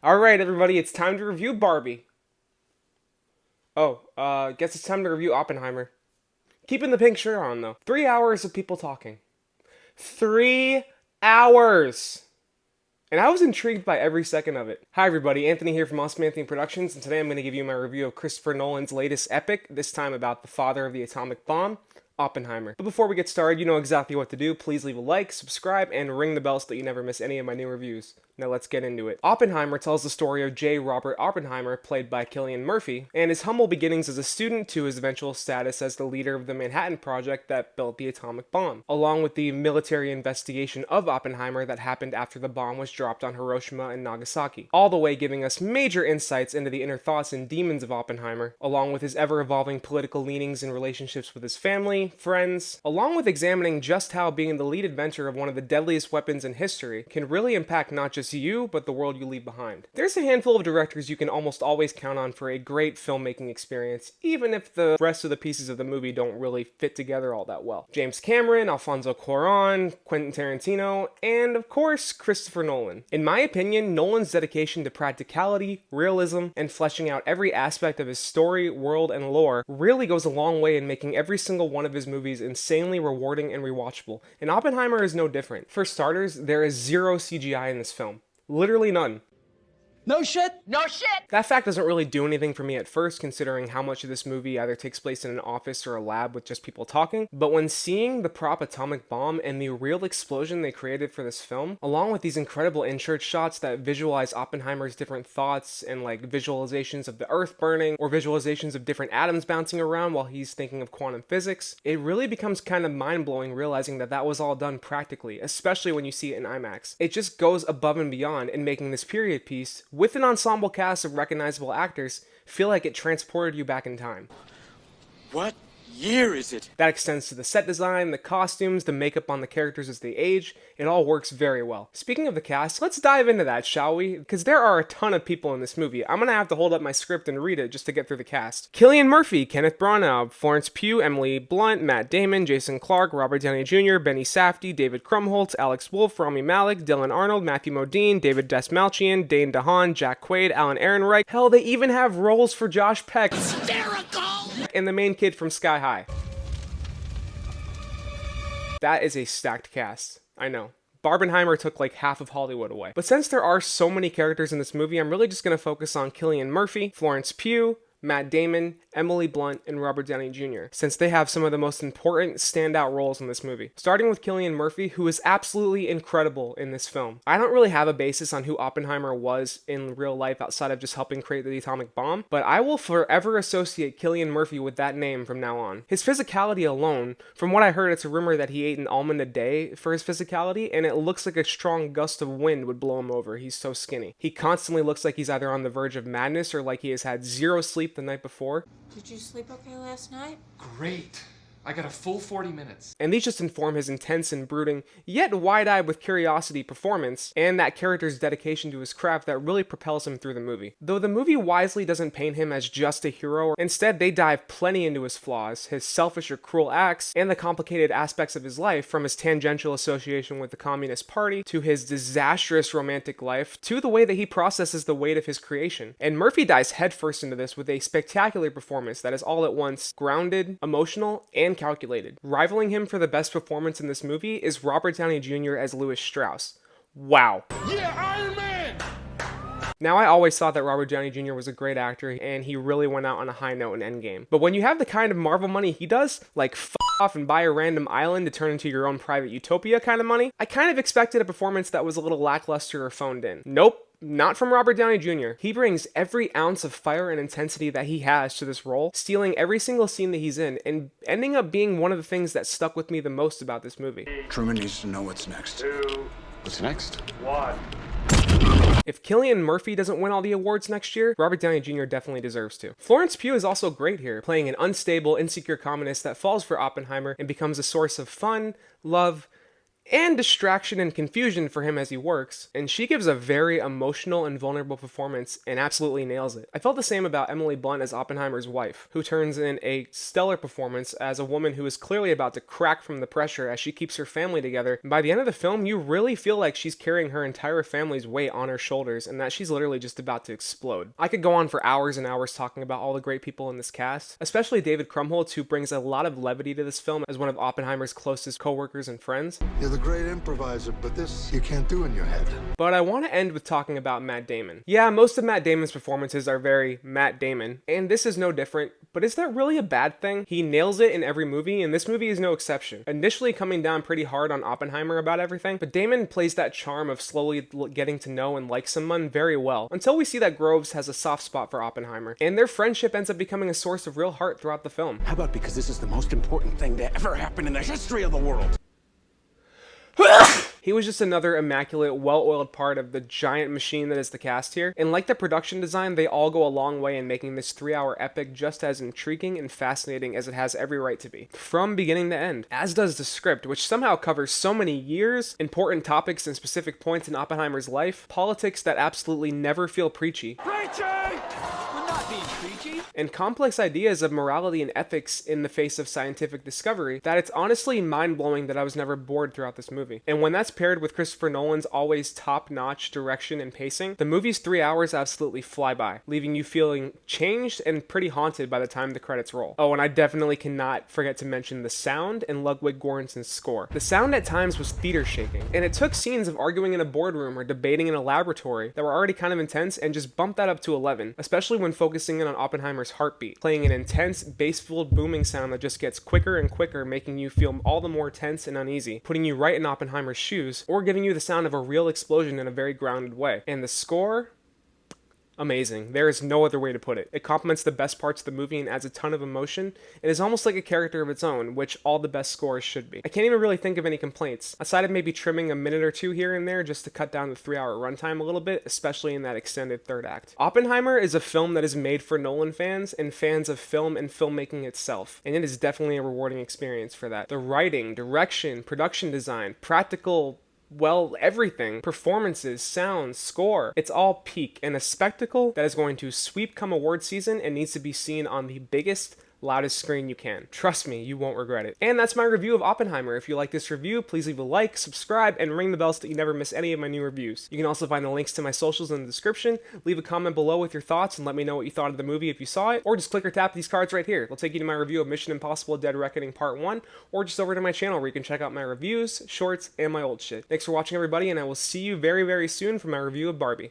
Alright, everybody, it's time to review Barbie. Guess it's time to review Oppenheimer. Keeping the pink shirt on, though. 3 hours of people talking. 3 hours! And I was intrigued by every second of it. Hi everybody, Anthony here from Anthony Productions, and today I'm going to give you my review of Christopher Nolan's latest epic, this time about the father of the atomic bomb, Oppenheimer. But before we get started, you know exactly what to do. Please leave a like, subscribe, and ring the bell so that you never miss any of my new reviews. Now let's get into it. Oppenheimer tells the story of J. Robert Oppenheimer, played by Cillian Murphy, and his humble beginnings as a student to his eventual status as the leader of the Manhattan Project that built the atomic bomb, along with the military investigation of Oppenheimer that happened after the bomb was dropped on Hiroshima and Nagasaki, all the way giving us major insights into the inner thoughts and demons of Oppenheimer, along with his ever-evolving political leanings and relationships with his family, friends, along with examining just how being the lead inventor of one of the deadliest weapons in history can really impact not just you, but the world you leave behind. There's a handful of directors you can almost always count on for a great filmmaking experience, even if the rest of the pieces of the movie don't really fit together all that well. James Cameron, Alfonso Cuarón, Quentin Tarantino, and of course, Christopher Nolan. In my opinion, Nolan's dedication to practicality, realism, and fleshing out every aspect of his story, world, and lore really goes a long way in making every single one of his movies insanely rewarding and rewatchable, and Oppenheimer is no different. For starters, there is zero CGI in this film. Literally none. No shit? No shit! That fact doesn't really do anything for me at first, considering how much of this movie either takes place in an office or a lab with just people talking, but when seeing the prop atomic bomb and the real explosion they created for this film, along with these incredible in-shot shots that visualize Oppenheimer's different thoughts and like visualizations of the earth burning or visualizations of different atoms bouncing around while he's thinking of quantum physics, it really becomes kind of mind-blowing realizing that that was all done practically, especially when you see it in IMAX. It just goes above and beyond in making this period piece, with an ensemble cast of recognizable actors, feel like it transported you back in time. What year is it? That extends to the set design, the costumes, the makeup on the characters as they age. It all works very well. Speaking of the cast, let's dive into that, shall we? Because there are a ton of people in this movie. I'm gonna have to hold up my script and read it just to get through the cast. Cillian Murphy, Kenneth Branagh, Florence Pugh, Emily Blunt, Matt Damon, Jason Clarke, Robert Downey Jr., Benny Safdie, David Krumholtz, Alex Wolff, Rami Malek, Dylan Arnold, Matthew Modine, David Dastmalchian, Dane DeHaan, Jack Quaid, Alan Ehrenreich. Hell, they even have roles for Josh Peck. Hysterical! And the main kid from Sky High. That is a stacked cast. I know. Barbenheimer took like half of Hollywood away. But since there are so many characters in this movie, I'm really just going to focus on Cillian Murphy, Florence Pugh, Matt Damon, Emily Blunt, and Robert Downey Jr., since they have some of the most important standout roles in this movie. Starting with Cillian Murphy, who is absolutely incredible in this film. I don't really have a basis on who Oppenheimer was in real life outside of just helping create the atomic bomb, but I will forever associate Cillian Murphy with that name from now on. His physicality alone, from what I heard, it's a rumor that he ate an almond a day for his physicality, and it looks like a strong gust of wind would blow him over. He's so skinny. He constantly looks like he's either on the verge of madness or like he has had zero sleep the night before. Did you sleep okay last night? Great. I got a full 40 minutes. And these just inform his intense and brooding, yet wide-eyed with curiosity performance, and that character's dedication to his craft that really propels him through the movie. Though the movie wisely doesn't paint him as just a hero, instead they dive plenty into his flaws, his selfish or cruel acts, and the complicated aspects of his life, from his tangential association with the Communist Party, to his disastrous romantic life, to the way that he processes the weight of his creation. And Murphy dives headfirst into this with a spectacular performance that is all at once grounded, emotional, and calculated. Rivaling him for the best performance in this movie is Robert Downey Jr. as Louis Strauss. Wow. Yeah, Iron Man! Now, I always thought that Robert Downey Jr. was a great actor, and he really went out on a high note in Endgame. But when you have the kind of Marvel money he does, like off and buy a random island to turn into your own private utopia kind of money, I kind of expected a performance that was a little lackluster or phoned in. Nope. Not from Robert Downey Jr. He brings every ounce of fire and intensity that he has to this role, stealing every single scene that he's in, and ending up being one of the things that stuck with me the most about this movie. Truman needs to know what's next. What's next? If Cillian Murphy doesn't win all the awards next year, Robert Downey Jr. definitely deserves to. Florence Pugh is also great here, playing an unstable, insecure communist that falls for Oppenheimer and becomes a source of fun, love, and distraction and confusion for him as he works, and she gives a very emotional and vulnerable performance and absolutely nails it. I felt the same about Emily Blunt as Oppenheimer's wife, who turns in a stellar performance as a woman who is clearly about to crack from the pressure as she keeps her family together. And by the end of the film, you really feel like she's carrying her entire family's weight on her shoulders and that she's literally just about to explode. I could go on for hours and hours talking about all the great people in this cast, especially David Krumholtz, who brings a lot of levity to this film as one of Oppenheimer's closest co-workers and friends. You're the great improviser, but this you can't do in your head. But I want to end with talking about Matt Damon. Yeah, most of Matt Damon's performances are very Matt Damon, and this is no different, but is that really a bad thing? He nails it in every movie, and this movie is no exception. Initially coming down pretty hard on Oppenheimer about everything, but Damon plays that charm of slowly getting to know and like someone very well, until we see that Groves has a soft spot for Oppenheimer, and their friendship ends up becoming a source of real heart throughout the film. How about because this is the most important thing to ever happen in the history of the world? He was just another immaculate, well-oiled part of the giant machine that is the cast here, and like the production design, they all go a long way in making this 3-hour epic just as intriguing and fascinating as it has every right to be, from beginning to end, as does the script, which somehow covers so many years, important topics and specific points in Oppenheimer's life, politics that absolutely never feel preachy. Preaching! We're not being preachy. And complex ideas of morality and ethics in the face of scientific discovery that it's honestly mind-blowing that I was never bored throughout this movie. And when that's paired with Christopher Nolan's always top-notch direction and pacing, the movie's 3 hours absolutely fly by, leaving you feeling changed and pretty haunted by the time the credits roll. Oh, and I definitely cannot forget to mention the sound and Ludwig Göransson's score. The sound at times was theater shaking, and it took scenes of arguing in a boardroom or debating in a laboratory that were already kind of intense and just bumped that up to 11, especially when focusing in on Oppenheimer's heartbeat, playing an intense, bass-filled booming sound that just gets quicker and quicker, making you feel all the more tense and uneasy, putting you right in Oppenheimer's shoes, or giving you the sound of a real explosion in a very grounded way. And the score? Amazing. There is no other way to put it. It complements the best parts of the movie and adds a ton of emotion. It is almost like a character of its own, which all the best scores should be. I can't even really think of any complaints, aside of maybe trimming a minute or two here and there just to cut down the 3-hour runtime a little bit, especially in that extended third act. Oppenheimer is a film that is made for Nolan fans and fans of film and filmmaking itself, and it is definitely a rewarding experience for that. The writing, direction, production design, practical, well, everything, performances, sound, score, it's all peak and a spectacle that is going to sweep come award season and needs to be seen on the biggest, loudest screen you can. Trust me, you won't regret it. And that's my review of Oppenheimer. If you like this review, please leave a like, subscribe, and ring the bell so that you never miss any of my new reviews. You can also find the links to my socials in the description. Leave a comment below with your thoughts and let me know what you thought of the movie if you saw it, or just click or tap these cards right here. They'll take you to my review of Mission Impossible Dead Reckoning Part 1, or just over to my channel where you can check out my reviews, shorts, and my old shit. Thanks for watching, everybody, and I will see you very, very soon for my review of Barbie.